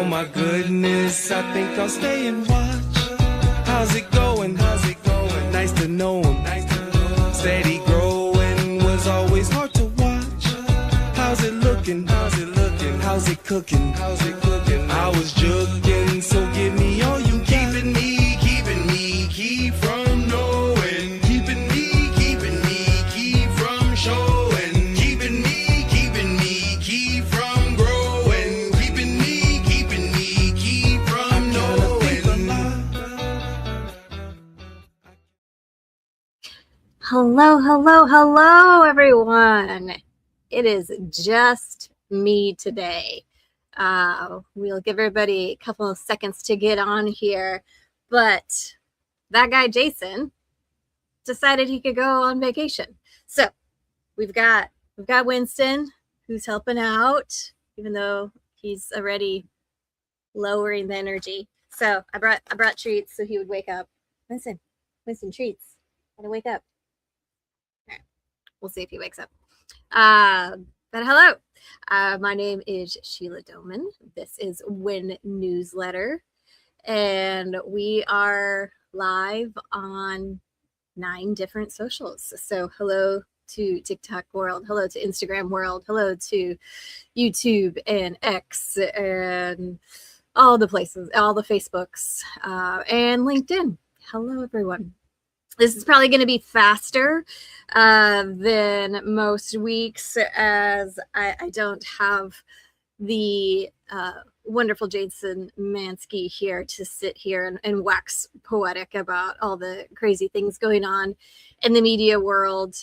Oh my goodness, I think I'll stay and watch. How's it going? How's it going? Nice to know him. Steady growing was always hard to watch. How's it looking? How's it looking? How's it cooking? How's it cooking? I was joking, so give me all you got. Keep from knowing. Keeping me, keep from showing. Keeping me, keep from growing. Keeping me, keep from knowing. Hello, everyone. It is just me today. We'll give everybody a couple of seconds to get on here, but that guy Jason decided he could go on vacation. So we've got Winston, who's helping out, even though he's already lowering the energy. So I brought treats so he would wake up. Winston, treats. Gotta wake up. All right. We'll see if he wakes up. But hello. My name is Sheila Doman. This is Wen Newsletter. And we are live on 9 different socials. So hello to TikTok world, hello to Instagram world, hello to YouTube and X and all the places, all the Facebooks, and LinkedIn. Hello, everyone. This is probably going to be faster than most weeks, as I don't have the wonderful Jason Mansky here to sit here and wax poetic about all the crazy things going on in the media world.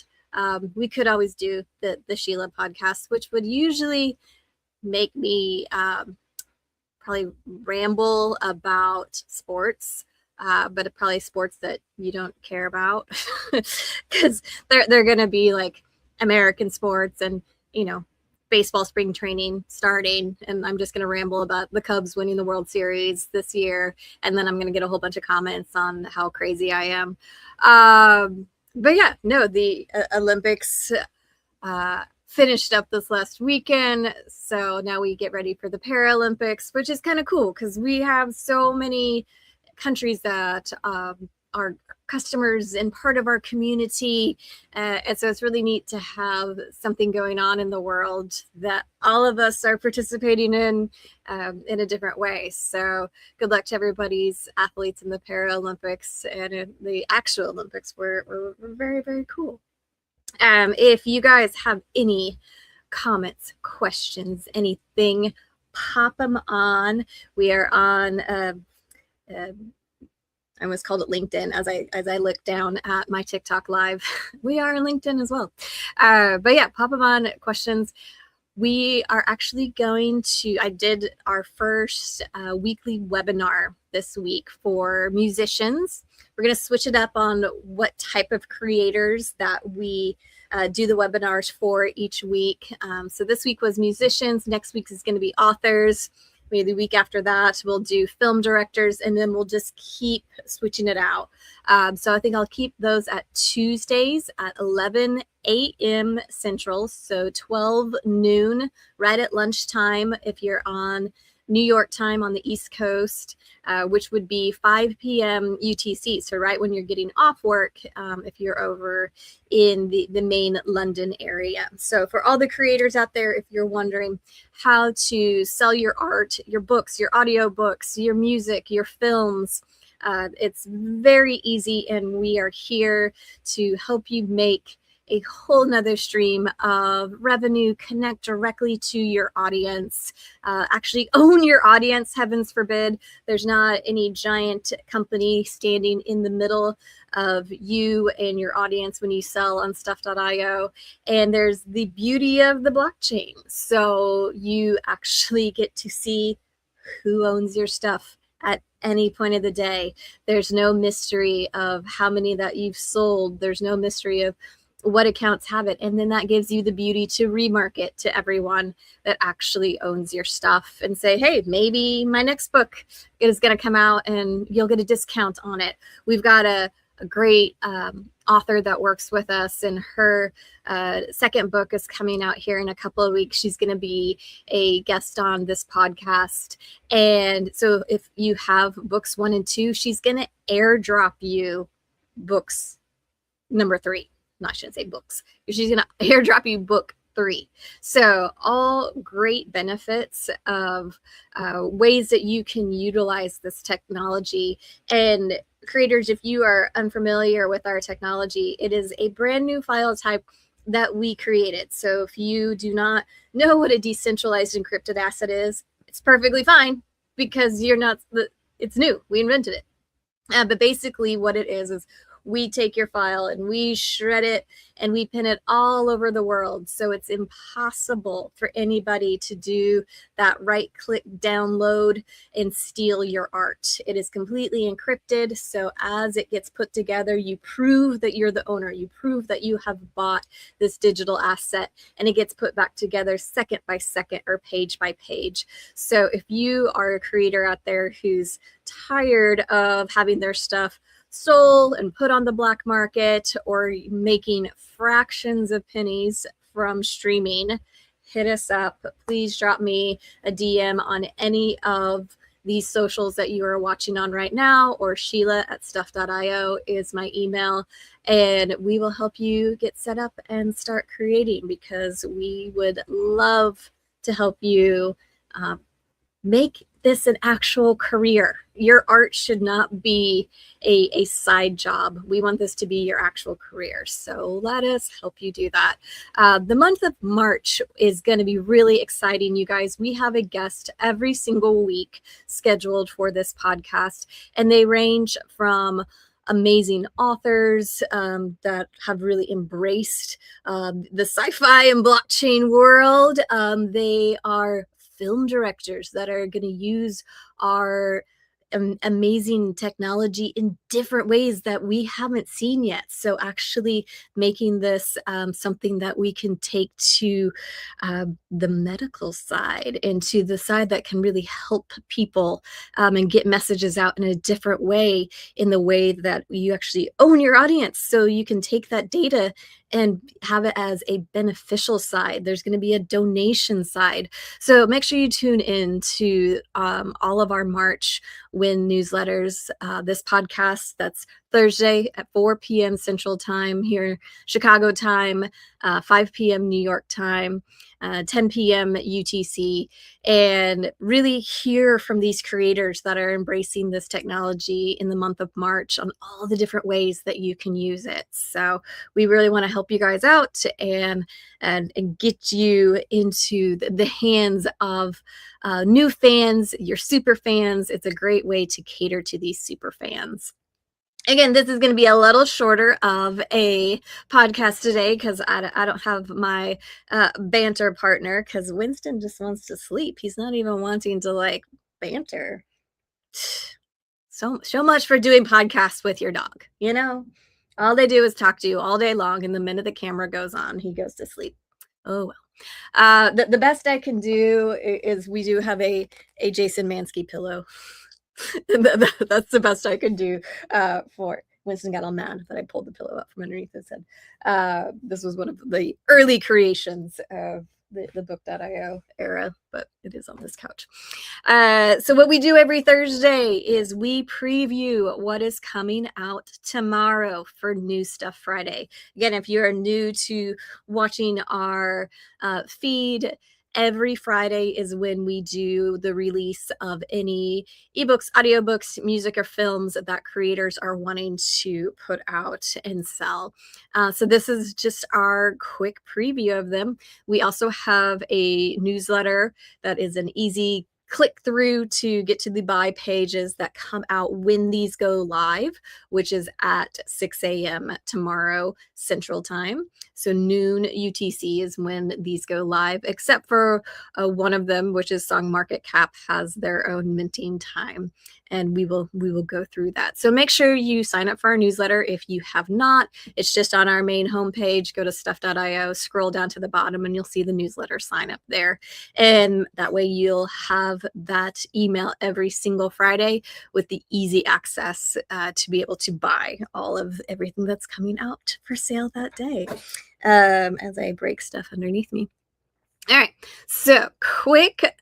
We could always do the Sheila podcast, which would usually make me probably ramble about sports. But probably sports that you don't care about, because they're going to be like American sports and, baseball spring training starting. And I'm just going to ramble about the Cubs winning the World Series this year. And then I'm going to get a whole bunch of comments on how crazy I am. But yeah, no, the Olympics finished up this last weekend. So now we get ready for the Paralympics, which is kind of cool because we have so many countries that are customers and part of our community, and so it's really neat to have something going on in the world that all of us are participating in a different way. So good luck to everybody's athletes in the Paralympics, and in the actual Olympics were very, very cool. If you guys have any comments, questions, anything, pop them on. We are on I almost called it LinkedIn as I look down at my TikTok live. We are on LinkedIn as well. But yeah, pop them on questions. We are actually I did our first weekly webinar this week for musicians. We're going to switch it up on what type of creators that we do the webinars for each week. So this week was musicians. Next week is going to be authors. Maybe the week after that, we'll do film directors, and then we'll just keep switching it out. So I think I'll keep those at Tuesdays at 11 a.m. Central, so 12 noon, right at lunchtime if you're on New York time on the East Coast, which would be 5 p.m. UTC. So right when you're getting off work, if you're over in the main London area. So for all the creators out there, if you're wondering how to sell your art, your books, your audio books, your music, your films, it's very easy. And we are here to help you make a whole nother stream of revenue, connect directly to your audience, actually own your audience, heavens forbid. There's not any giant company standing in the middle of you and your audience when you sell on stuff.io. And there's the beauty of the blockchain. So you actually get to see who owns your stuff at any point of the day. There's no mystery of how many that you've sold. There's no mystery of what accounts have it. And then that gives you the beauty to remarket to everyone that actually owns your stuff and say, hey, maybe my next book is going to come out and you'll get a discount on it. We've got a great author that works with us, and her second book is coming out here in a couple of weeks. She's going to be a guest on this podcast. And so if you have books 1 and 2, she's going to airdrop you books number 3. No, I shouldn't say books. She's going to airdrop you book 3. So all great benefits of ways that you can utilize this technology. And creators, if you are unfamiliar with our technology, it is a brand new file type that we created. So if you do not know what a decentralized encrypted asset is, it's perfectly fine, because it's new. We invented it. But basically what it is we take your file and we shred it and we pin it all over the world. So it's impossible for anybody to do that right-click download and steal your art. It is completely encrypted. So as it gets put together, you prove that you're the owner. You prove that you have bought this digital asset, and it gets put back together second by second or page by page. So if you are a creator out there who's tired of having their stuff sold and put on the black market, or making fractions of pennies from streaming, hit us up. Please drop me a DM on any of these socials that you are watching on right now, or Sheila at stuff.io is my email, and we will help you get set up and start creating, because we would love to help you make this an actual career. Your art should not be a side job. We want this to be your actual career. So let us help you do that. The month of March is going to be really exciting, you guys. We have a guest every single week scheduled for this podcast, and they range from amazing authors that have really embraced the sci-fi and blockchain world. They are film directors that are going to use our amazing technology in different ways that we haven't seen yet. So actually making this something that we can take to the medical side, and to the side that can really help people and get messages out in a different way, in the way that you actually own your audience. So you can take that data and have it as a beneficial side. There's going to be a donation side. So make sure you tune in to all of our March Wen newsletters. This podcast, that's Thursday at 4 p.m. Central Time here, Chicago time, 5 p.m. New York time, 10 p.m. UTC, and really hear from these creators that are embracing this technology in the month of March on all the different ways that you can use it. So we really want to help you guys out and get you into the hands of new fans, your super fans. It's a great way to cater to these super fans. Again, this is going to be a little shorter of a podcast today, because I don't have my banter partner, because Winston just wants to sleep. He's not even wanting to banter. So much for doing podcasts with your dog. All they do is talk to you all day long, and the minute the camera goes on, he goes to sleep. Oh well. The best I can do is, we do have a Jason Mansky pillow. That's the best I could do for Winston. Got all mad that I pulled the pillow up from underneath his head. This was one of the early creations of the book.io era, but it is on this couch. So what we do every Thursday is we preview what is coming out tomorrow for New Stuff Friday. Again, if you are new to watching our feed, every Friday is when we do the release of any ebooks, audiobooks, music, or films that creators are wanting to put out and sell. So this is just our quick preview of them. We also have a newsletter that is an easy click through to get to the buy pages that come out when these go live, which is at 6 a.m. tomorrow Central Time. So noon UTC is when these go live, except for one of them, which is Song Market Cap, has their own minting time. and we will go through that. So make sure you sign up for our newsletter if you have not. It's just on our main homepage. Go to stuff.io, scroll down to the bottom, and you'll see the newsletter sign up there. And that way you'll have that email every single Friday with the easy access to be able to buy all of everything that's coming out for sale that day. As I break stuff underneath me. All right, so quick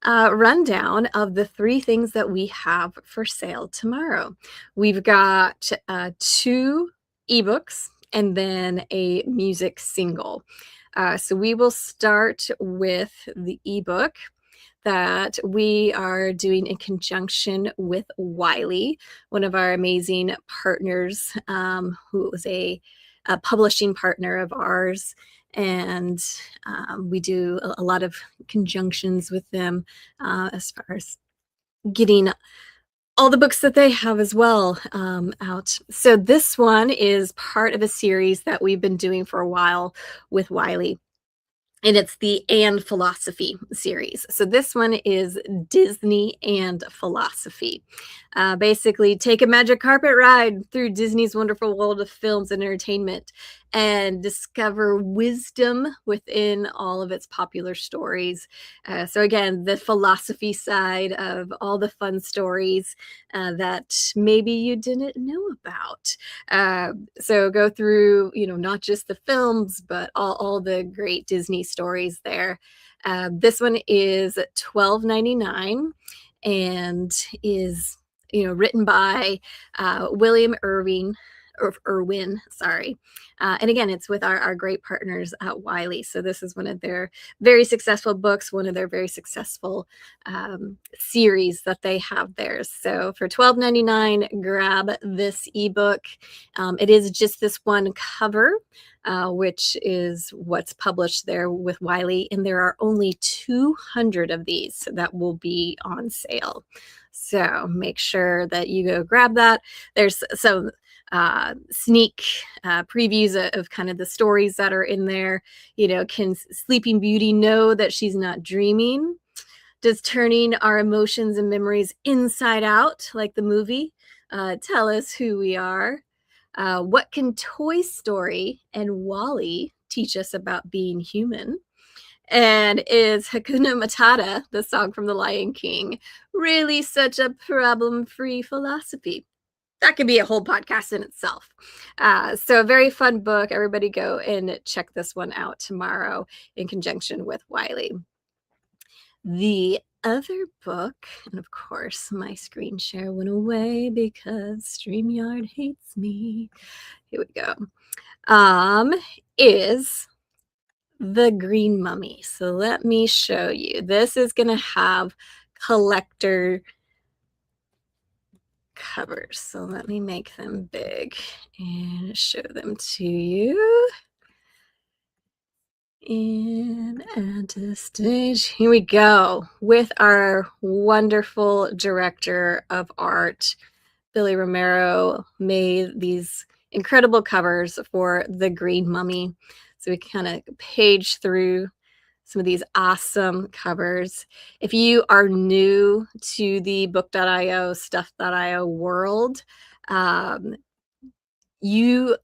rundown of the 3 things that we have for sale tomorrow. We've got 2 ebooks and then a music single. So we will start with the ebook that we are doing in conjunction with Wiley, one of our amazing partners, who was a publishing partner of ours. And we do a lot of conjunctions with them as far as getting all the books that they have as well out. So this one is part of a series that we've been doing for a while with Wiley. And it's the And Philosophy series. So this one is Disney and Philosophy. Basically, take a magic carpet ride through Disney's wonderful world of films and entertainment and discover wisdom within all of its popular stories. So again, the philosophy side of all the fun stories that maybe you didn't know about. So go through, not just the films, but all the great Disney stories there. This one is $12.99 and is written by William Irwin, sorry. And again, it's with our great partners at Wiley. So this is one of their very successful books, one of their very successful series that they have there. So for $12.99, grab this ebook. It is just this one cover, which is what's published there with Wiley. And there are only 200 of these that will be on sale. So make sure that you go grab that. There's some sneak previews of kind of the stories that are in there. Can Sleeping Beauty know that she's not dreaming? Does turning our emotions and memories inside out, like the movie, tell us who we are? What can Toy Story and WALL-E teach us about being human? And is Hakuna Matata, the song from The Lion King, really such a problem-free philosophy? That could be a whole podcast in itself. So a very fun book. Everybody go and check this one out tomorrow in conjunction with Wiley. The other book, and of course my screen share went away because StreamYard hates me. Here we go. Is The Green Mummy. So let me show you. This is going to have collector covers. So let me make them big and show them to you. And add to stage. Here we go with our wonderful director of art, Billy Romero, made these incredible covers for The Green Mummy. So we kind of page through some of these awesome covers. If you are new to the book.io, stuff.io world, you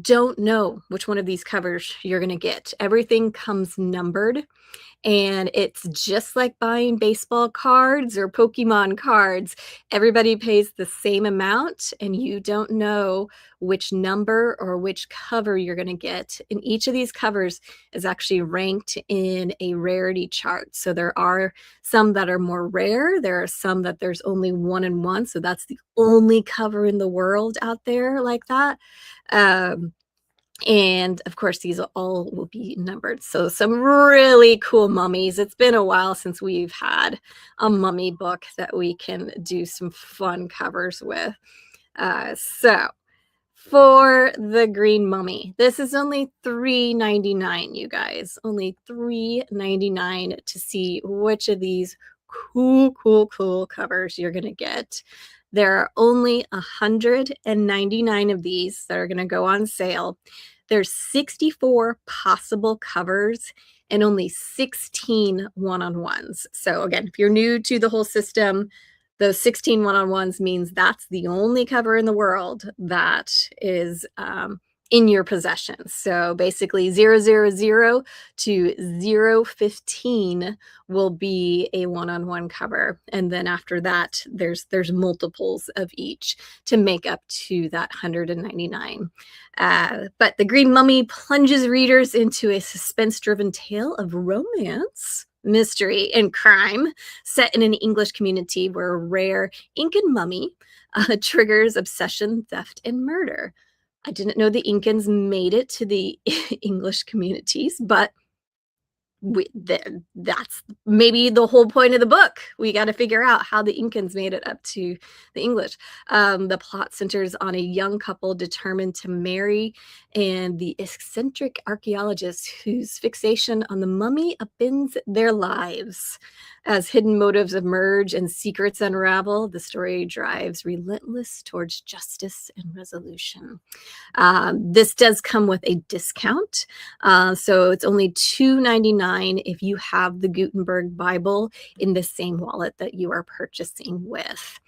don't know which one of these covers you're going to get. Everything comes numbered. And it's just like buying baseball cards or Pokemon cards. Everybody pays the same amount, and you don't know which number or which cover you're going to get. And each of these covers is actually ranked in a rarity chart. So there are some that are more rare. There are some that there's only 1 in 1. So that's the only cover in the world out there like that. And of course, these all will be numbered. So some really cool mummies. It's been a while since we've had a mummy book that we can do some fun covers with. So for The Green Mummy, this is only $3.99, you guys. Only $3.99 to see which of these cool covers you're going to get. There are only 199 of these that are going to go on sale. There's 64 possible covers and only 16 one-on-ones. So again, if you're new to the whole system, those 16 one-on-ones means that's the only cover in the world that is in your possession. So basically 000 to 015 will be a one-on-one cover. And then after that, there's multiples of each to make up to that 199. But The Green Mummy plunges readers into a suspense-driven tale of romance, mystery, and crime set in an English community where a rare Incan mummy triggers obsession, theft, and murder. I didn't know the Incans made it to the English communities, but that's maybe the whole point of the book. We got to figure out how the Incans made it up to the English. The plot centers on a young couple determined to marry and the eccentric archaeologist whose fixation on the mummy upends their lives. As hidden motives emerge and secrets unravel, the story drives relentless towards justice and resolution. This does come with a discount, so it's only $2.99 if you have the Gutenberg Bible in the same wallet that you are purchasing with.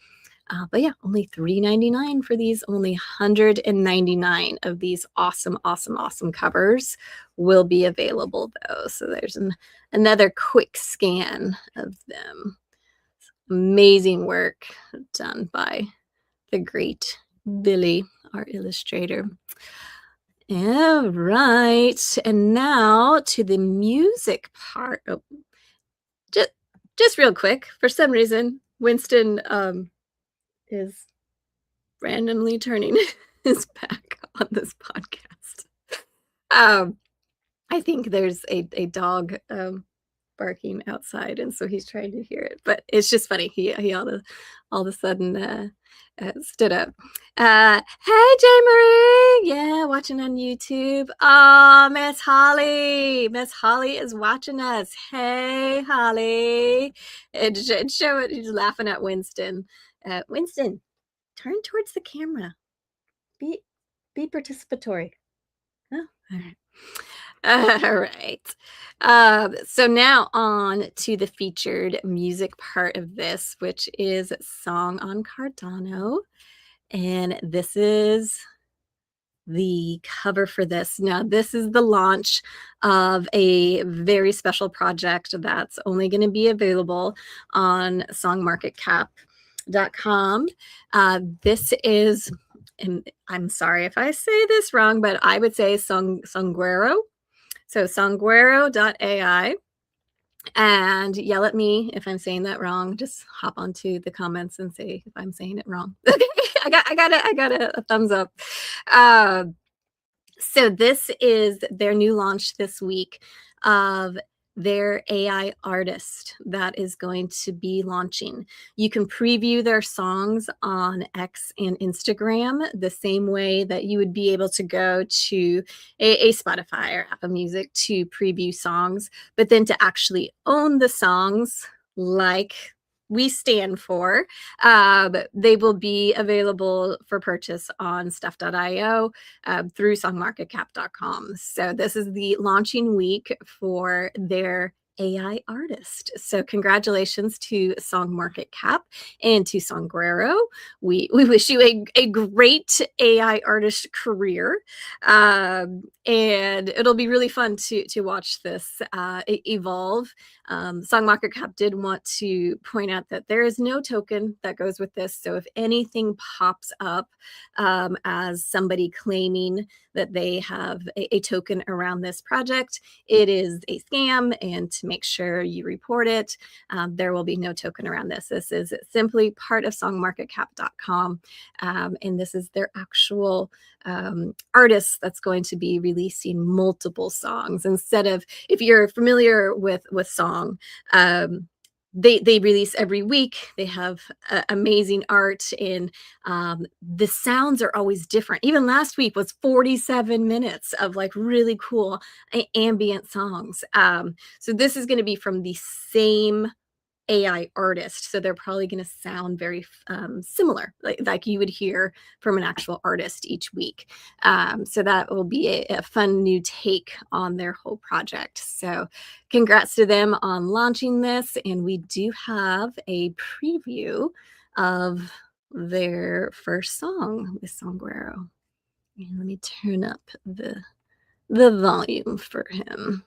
But yeah, only $3.99 for these. Only 199 of these awesome covers will be available, though. So there's another quick scan of them. Amazing work done by the great Billy, our illustrator. All right, and now to the music part. Oh, just real quick, for some reason, Winston is randomly turning his back on this podcast. I think there's a dog barking outside, and so he's trying to hear it. But it's just funny. He all of a sudden stood up. Hey, J. Marie. Yeah, watching on YouTube. Oh, Miss Holly. Miss Holly is watching us. Hey, Holly. And show it. He's laughing at Winston. Winston, turn towards the camera. Be participatory. Oh, all right. All right. So now on to the featured music part of this, which is Song on Cardano. And this is the cover for this. Now, this is the launch of a very special project that's only going to be available on songmarketcap.com. This is, and I'm sorry if I say this wrong, but I would say Songuero. So songuero.ai. And yell at me if I'm saying that wrong. Just hop onto the comments and say if I'm saying it wrong. I got a thumbs up. So this is their new launch this week of their AI artist that is going to be launching. You can preview their songs on X and Instagram the same way that you would be able to go to a Spotify or Apple Music to preview songs, but then to actually own the songs like we stand for, they will be available for purchase on stuff.io through songmarketcap.com. So this is the launching week for their AI artist. So congratulations to Song Market Cap and to Songuero. We wish you a great AI artist career. And it'll be really fun to watch this evolve. Song Market Cap did want to point out that there is no token that goes with this. So if anything pops up as somebody claiming that they have a token around this project, it is a scam, and to make sure you report it, there will be no token around this. This is simply part of songmarketcap.com, and this is their actual artist that's going to be releasing multiple songs. Instead of, if you're familiar with song, they release every week. They have amazing art, and the sounds are always different. Even last week was 47 minutes of like really cool ambient songs. So this is going to be from the same AI artist. So they're probably going to sound very similar, like you would hear from an actual artist each week. So that will be a fun new take on their whole project. So congrats to them on launching this. And we do have a preview of their first song with Sombrero. And let me turn up the volume for him.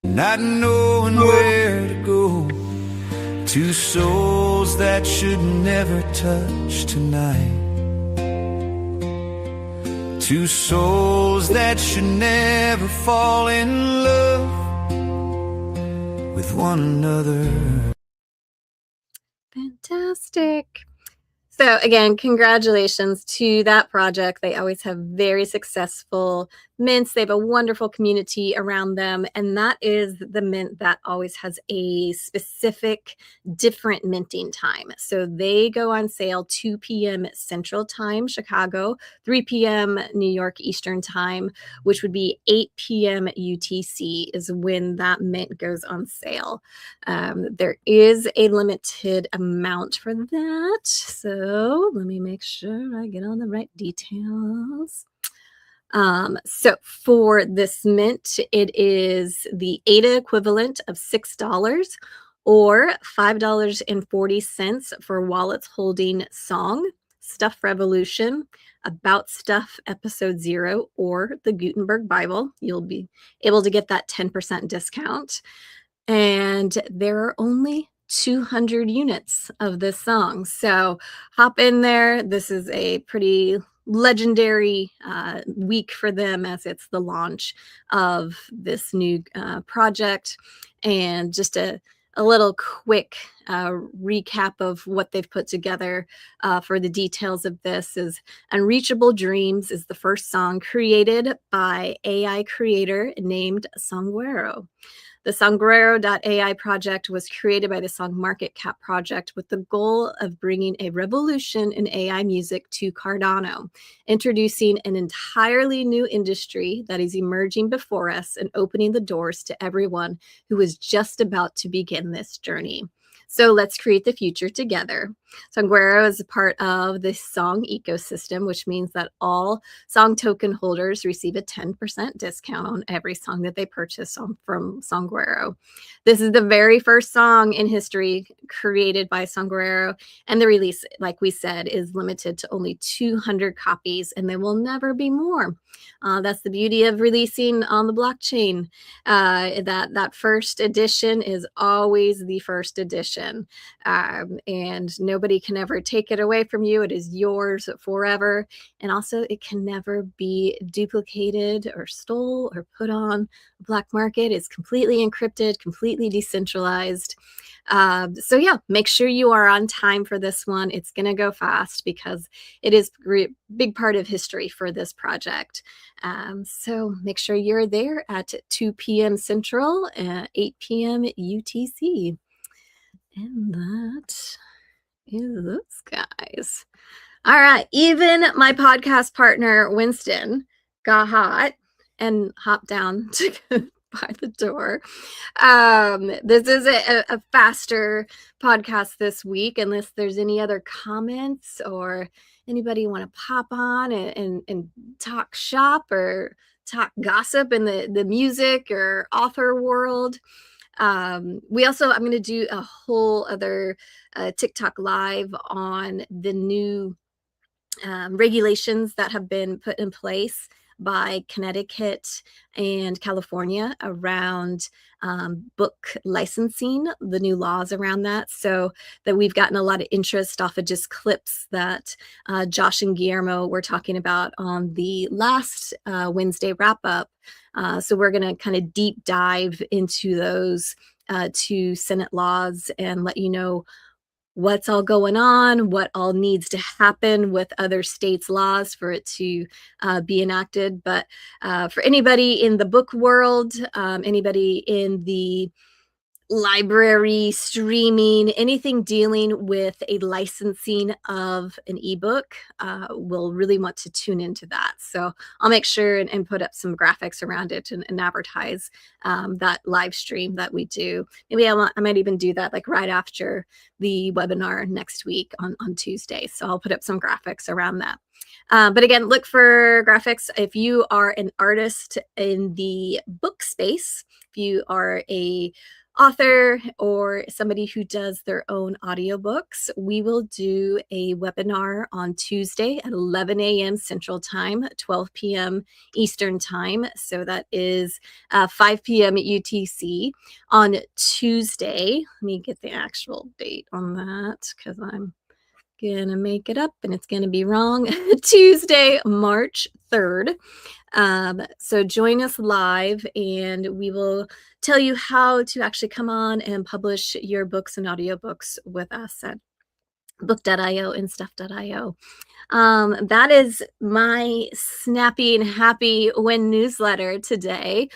Not knowing where to go, two souls that should never touch tonight, two souls that should never fall in love with one another. Fantastic. So again, congratulations to that project. They always have very successful mints. They have a wonderful community around them. And that is the mint that always has a specific different minting time. So they go on sale 2 p.m. Central Time, Chicago, 3 p.m. New York Eastern Time, which would be 8 p.m. UTC is when that mint goes on sale. There is a limited amount for that. So let me make sure I get on the right details. So for this mint, it is the ADA equivalent of $6 or $5.40 for Wallets Holding Song, Stuff Revolution, About Stuff Episode 0, or the Gutenberg Bible. You'll be able to get that 10% discount. And there are only 200 units of this song. So hop in there. This is a pretty legendary week for them, as it's the launch of this new project. And just a little quick recap of what they've put together for the details of this is Unreachable Dreams is the first song created by AI creator named Sombrero. The Sombrero.ai project was created by the Song Market Cap project with the goal of bringing a revolution in AI music to Cardano, introducing an entirely new industry that is emerging before us and opening the doors to everyone who is just about to begin this journey. So let's create the future together. Sombrero is a part of the Song ecosystem, which means that all Song token holders receive a 10% discount on every song that they purchase from Sombrero. This is the very first song in history created by Sombrero, and the release, like we said, is limited to only 200 copies, and there will never be more. That's the beauty of releasing on the blockchain. That first edition is always the first edition, and nobody can ever take it away from you. It is yours forever, and also it can never be duplicated or stole or put on the black market. It's completely encrypted, completely decentralized. So yeah, make sure you are on time for this one. It's going to go fast because it is a big part of history for this project. So make sure you're there at 2 p.m. Central, 8 p.m. UTC. And that is those guys. All right. Even my podcast partner, Winston, got hot and hopped down to go by the door. This is a faster podcast this week, unless there's any other comments or anybody want to pop on and talk shop or talk gossip in the music or author world. I'm going to do a whole other TikTok live on the new regulations that have been put in place by Connecticut and California around book licensing, the new laws around that. So that we've gotten a lot of interest off of just clips that Josh and Guillermo were talking about on the last Wednesday wrap up. So we're going to kind of deep dive into those two Senate laws and let you know what's all going on, what all needs to happen with other states' laws for it to be enacted. But for anybody in the book world, anybody in the library, streaming, anything dealing with a licensing of an ebook will really want to tune into that. So I'll make sure and put up some graphics around it and advertise that live stream that we do. Maybe I might even do that like right after the webinar next week on Tuesday. So I'll put up some graphics around that. But again, look for graphics if you are an artist in the book space, if you are a author or somebody who does their own audiobooks. We will do a webinar on Tuesday at 11 a.m. Central Time, 12 p.m. Eastern Time. So that is 5 p.m. at UTC on Tuesday. Let me get the actual date on that because I'm gonna make it up and it's gonna be wrong. Tuesday, March 3rd. So join us live and we will tell you how to actually come on and publish your books and audiobooks with us at book.io and stuff.io. That is my snappy and happy Wen newsletter today.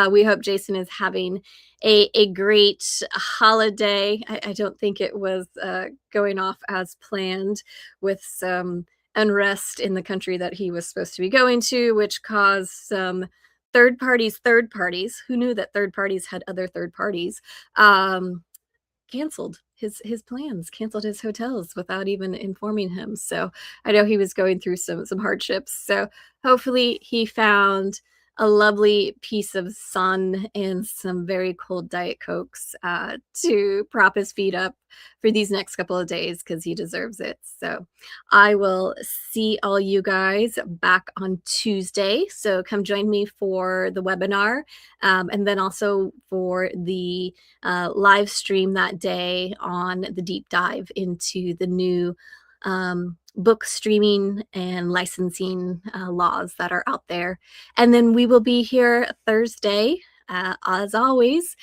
We hope Jason is having a great holiday. I don't think it was going off as planned with some unrest in the country that he was supposed to be going to, which caused some third parties. Who knew that third parties had other third parties? Canceled his plans, canceled his hotels without even informing him. So I know he was going through some hardships. So hopefully he found a lovely piece of sun and some very cold Diet Cokes to prop his feet up for these next couple of days because he deserves it. So I will see all you guys back on Tuesday. So come join me for the webinar and then also for the live stream that day on the deep dive into the new book streaming and licensing laws that are out there. And then we will be here Thursday, as always,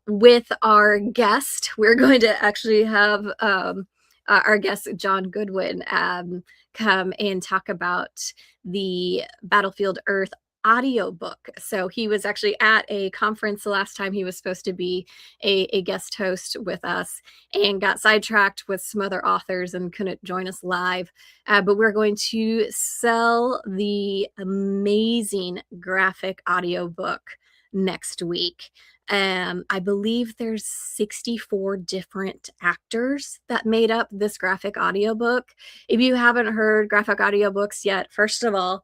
with our guest. We're going to actually have our guest, John Goodwin, come and talk about the Battlefield Earth audiobook. So he was actually at a conference the last time he was supposed to be a guest host with us and got sidetracked with some other authors and couldn't join us live. But we're going to sell the amazing graphic audiobook next week. I believe there's 64 different actors that made up this graphic audiobook. If you haven't heard graphic audiobooks yet, first of all,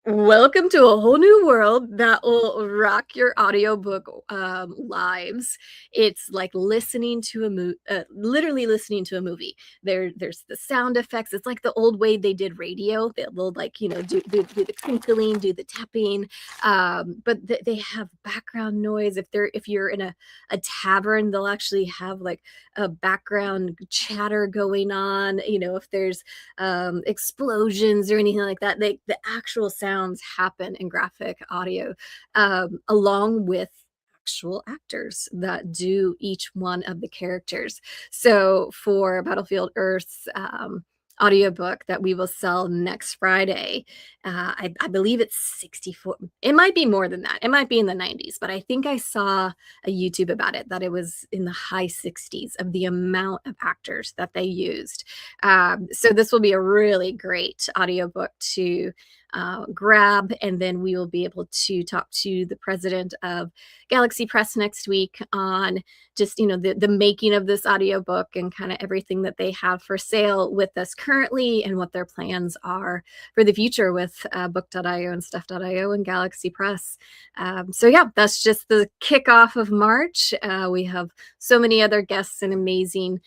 welcome to a whole new world that will rock your audiobook lives. It's like listening to a movie, literally listening to a movie. There's the sound effects. It's like the old way they did radio. They'll like, do the crinkling, do the tapping. But they have background noise. If you're in a tavern, they'll actually have like a background chatter going on. If there's explosions or anything like that, the actual sounds happen in graphic audio along with actual actors that do each one of the characters. So for Battlefield Earth's audiobook that we will sell next Friday, I believe it's 64. It might be more than that. It might be in the 90s, but I think I saw a YouTube about it that it was in the high 60s of the amount of actors that they used. So this will be a really great audiobook to grab, and then we will be able to talk to the president of Galaxy Press next week on just the making of this audiobook and kind of everything that they have for sale with us currently and what their plans are for the future with book.io and stuff.io and Galaxy Press. So yeah, that's just the kickoff of March. We have so many other guests and amazing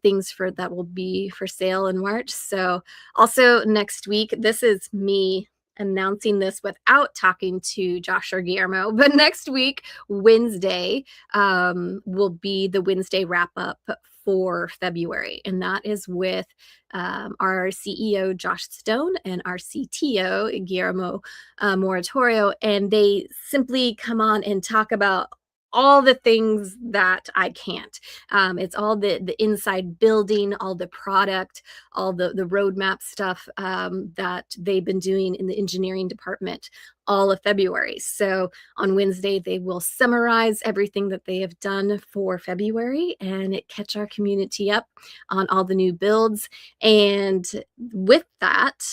things that will be for sale in March. So also next week, this is me announcing this without talking to Josh or Guillermo, but next week, Wednesday, will be the Wednesday wrap up for February. And that is with our CEO, Josh Stone, and our CTO, Guillermo Moratorio. And they simply come on and talk about all the things that I can't. It's all the inside building, all the product, all the roadmap stuff that they've been doing in the engineering department, all of February. So on Wednesday, they will summarize everything that they have done for February and catch our community up on all the new builds. And with that,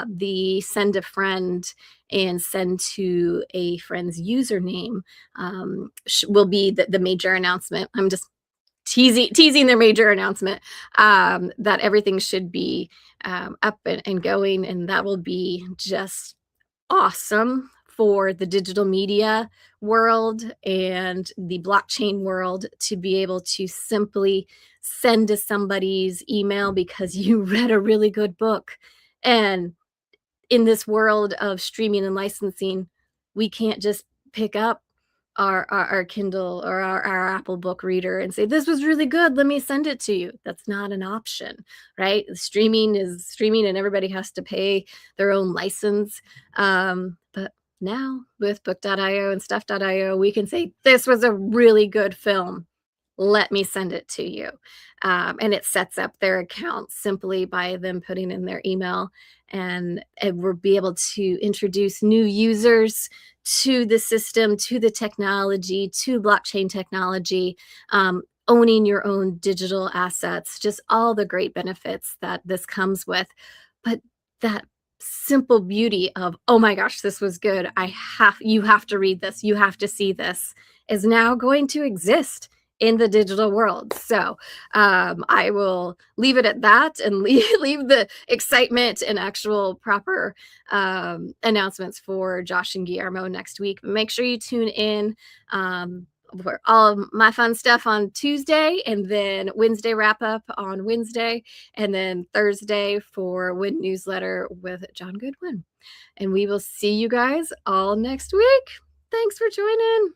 the send a friend and send to a friend's username will be the major announcement. I'm just teasing their major announcement that everything should be up and going, and that will be just awesome for the digital media world and the blockchain world to be able to simply send to somebody's email because you read a really good book. And in this world of streaming and licensing, we can't just pick up our Kindle or our Apple book reader and say, this was really good, let me send it to you. That's not an option, right? Streaming is streaming and everybody has to pay their own license. But now with book.io and stuff.io, we can say, this was a really good film, let me send it to you. And it sets up their account simply by them putting in their email, and we'll be able to introduce new users to the system, to the technology, to blockchain technology, owning your own digital assets, just all the great benefits that this comes with. But that simple beauty of, oh my gosh, this was good, you have to read this, you have to see this, is now going to exist in the digital world. So I will leave it at that and leave the excitement and actual proper announcements for Josh and Guillermo next week. Make sure you tune in for all of my fun stuff on Tuesday, and then Wednesday wrap up on Wednesday, and then Thursday for Wen Newsletter with John Goodwin. And we will see you guys all next week. Thanks for joining.